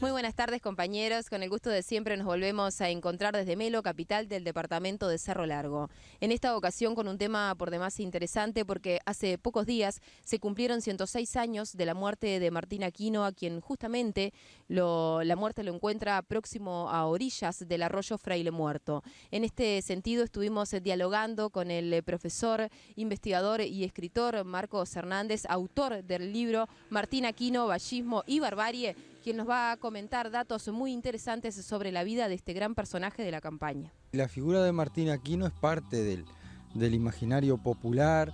Muy buenas tardes, compañeros. Con el gusto de siempre nos volvemos a encontrar desde Melo, capital del departamento de Cerro Largo. En esta ocasión con un tema por demás interesante porque hace pocos días se cumplieron 106 años de la muerte de Martín Aquino, a quien justamente la muerte lo encuentra próximo a orillas del arroyo Fraile Muerto. En este sentido estuvimos dialogando con el profesor, investigador y escritor Marcos Hernández, autor del libro Martín Aquino, Vallismo y Barbarie, quien nos va a comentar datos muy interesantes sobre la vida de este gran personaje de la campaña. La figura de Martín Aquino es parte del imaginario popular,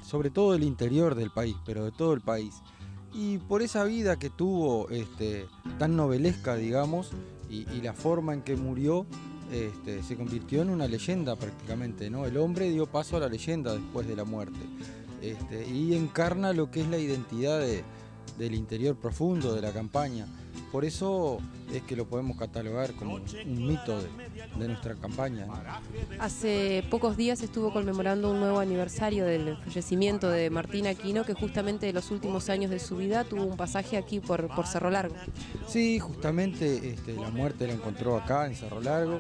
sobre todo del interior del país, pero de todo el país. Y por esa vida que tuvo, tan novelesca, digamos, y la forma en que murió, se convirtió en una leyenda prácticamente, ¿no? El hombre dio paso a la leyenda después de la muerte, y encarna lo que es la identidad del interior profundo de la campaña. Por eso es que lo podemos catalogar como un mito de nuestra campaña, ¿no? Hace pocos días estuvo conmemorando un nuevo aniversario del fallecimiento de Martín Aquino, que justamente en los últimos años de su vida tuvo un pasaje aquí por Cerro Largo. Sí, justamente la muerte la encontró acá en Cerro Largo,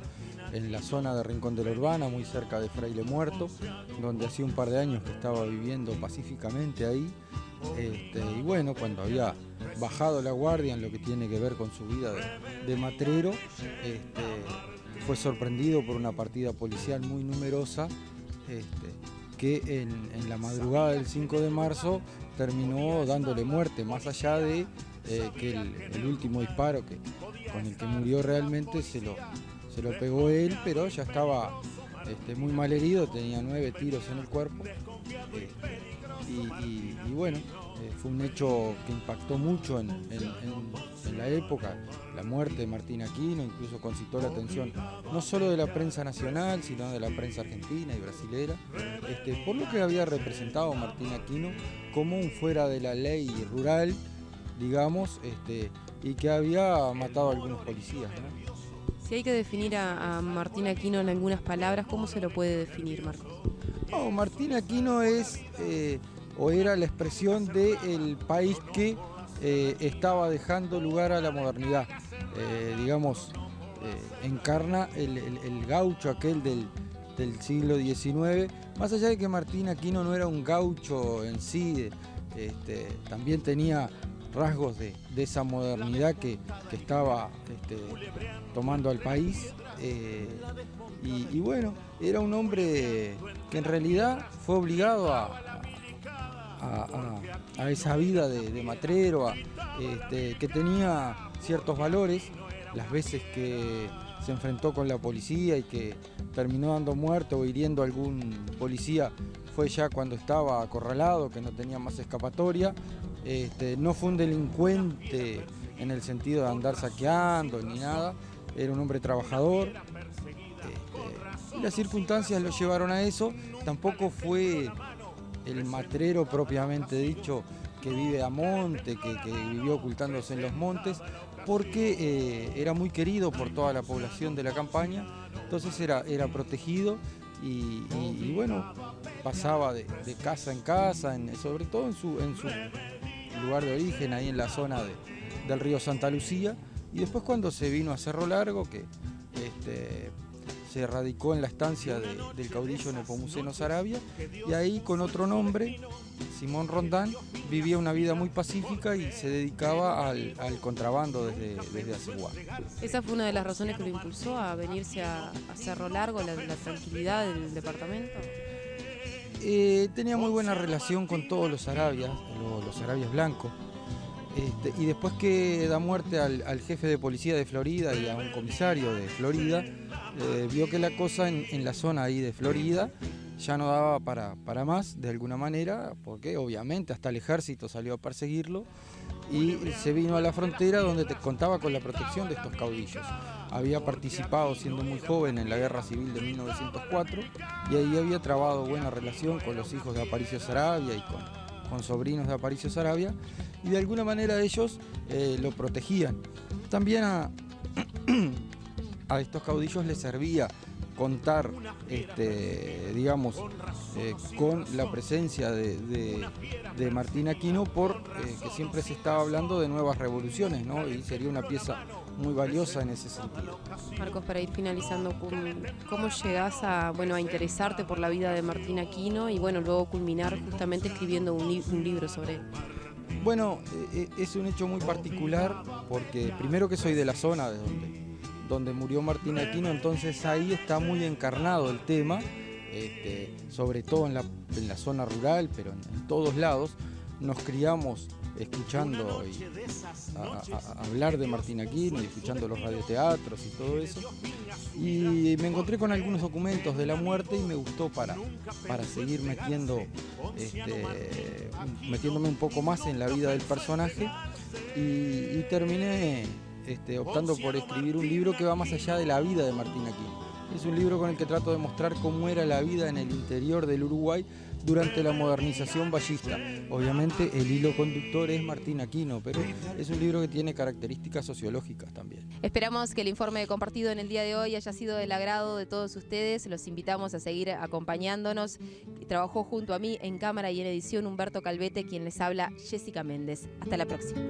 en la zona de Rincón de la Urbana, muy cerca de Fraile Muerto, donde hacía un par de años que estaba viviendo pacíficamente ahí. Y bueno, cuando había bajado la guardia en lo que tiene que ver con su vida de matrero, fue sorprendido por una partida policial muy numerosa, que en la madrugada del 5 de marzo terminó dándole muerte, más allá de que el último disparo con el que murió realmente se lo pegó él, pero ya estaba muy mal herido, tenía 9 tiros en el cuerpo. Y bueno, fue un hecho que impactó mucho en la época, la muerte de Martín Aquino, incluso concitó la atención no solo de la prensa nacional, sino de la prensa argentina y brasilera, por lo que había representado Martín Aquino como un fuera de la ley rural, digamos, y que había matado a algunos policías, ¿no? Si hay que definir a Martín Aquino en algunas palabras, ¿cómo se lo puede definir, Marcos? No, Martín Aquino es o era la expresión del país que estaba dejando lugar a la modernidad. Digamos, encarna el gaucho aquel del siglo XIX, más allá de que Martín Aquino no era un gaucho en sí, también tenía rasgos de esa modernidad que estaba tomando al país, y bueno, era un hombre que en realidad fue obligado a esa vida de matrero, que tenía ciertos valores. Las veces que se enfrentó con la policía y que terminó dando muerte o hiriendo a algún policía fue ya cuando estaba acorralado, que no tenía más escapatoria. No fue un delincuente en el sentido de andar saqueando ni nada, era un hombre trabajador, y las circunstancias lo llevaron a eso. Tampoco fue el matrero propiamente dicho que vive a monte, que vivió ocultándose en los montes, porque era muy querido por toda la población de la campaña, entonces era protegido y bueno, pasaba de casa en casa, sobre todo en su lugar de origen, ahí en la zona del río Santa Lucía, y después cuando se vino a Cerro Largo, que se radicó en la estancia del caudillo Nepomuceno Saravia, y ahí con otro nombre, Simón Rondán, vivía una vida muy pacífica y se dedicaba al contrabando desde Aceguá. ¿Esa fue una de las razones que lo impulsó a venirse a Cerro Largo, la tranquilidad del departamento? Tenía muy buena relación con todos los arabias, los arabias blancos, y después que da muerte al jefe de policía de Florida y a un comisario de Florida, vio que la cosa en la zona ahí de Florida ya no daba para más, de alguna manera, porque obviamente hasta el ejército salió a perseguirlo, y se vino a la frontera, donde contaba con la protección de estos caudillos. Había participado siendo muy joven en la Guerra Civil de 1904 y ahí había trabado buena relación con los hijos de Aparicio Saravia y con sobrinos de Aparicio Saravia, y de alguna manera ellos lo protegían. También a estos caudillos les servía contar, digamos, con la presencia de Martín Aquino, que siempre se estaba hablando de nuevas revoluciones, ¿no? Y sería una pieza muy valiosa en ese sentido. Marcos, para ir finalizando, ¿cómo llegás a interesarte por la vida de Martín Aquino y luego culminar justamente escribiendo un libro sobre él? Bueno, es un hecho muy particular porque primero que soy de la zona donde murió Martín Aquino, entonces ahí está muy encarnado el tema, sobre todo en la zona rural, pero en todos lados. Nos criamos escuchando a hablar de Martín Aquino y escuchando los radioteatros y todo eso. Y me encontré con algunos documentos de la muerte y me gustó para seguir metiéndome un poco más en la vida del personaje y terminé optando por escribir un libro que va más allá de la vida de Martín Aquino. Es un libro con el que trato de mostrar cómo era la vida en el interior del Uruguay durante la modernización vallista. Obviamente el hilo conductor es Martín Aquino, pero es un libro que tiene características sociológicas también. Esperamos que el informe compartido en el día de hoy haya sido del agrado de todos ustedes. Los invitamos a seguir acompañándonos. Trabajó junto a mí en cámara y en edición Humberto Calvete, quien les habla, Jessica Méndez. Hasta la próxima.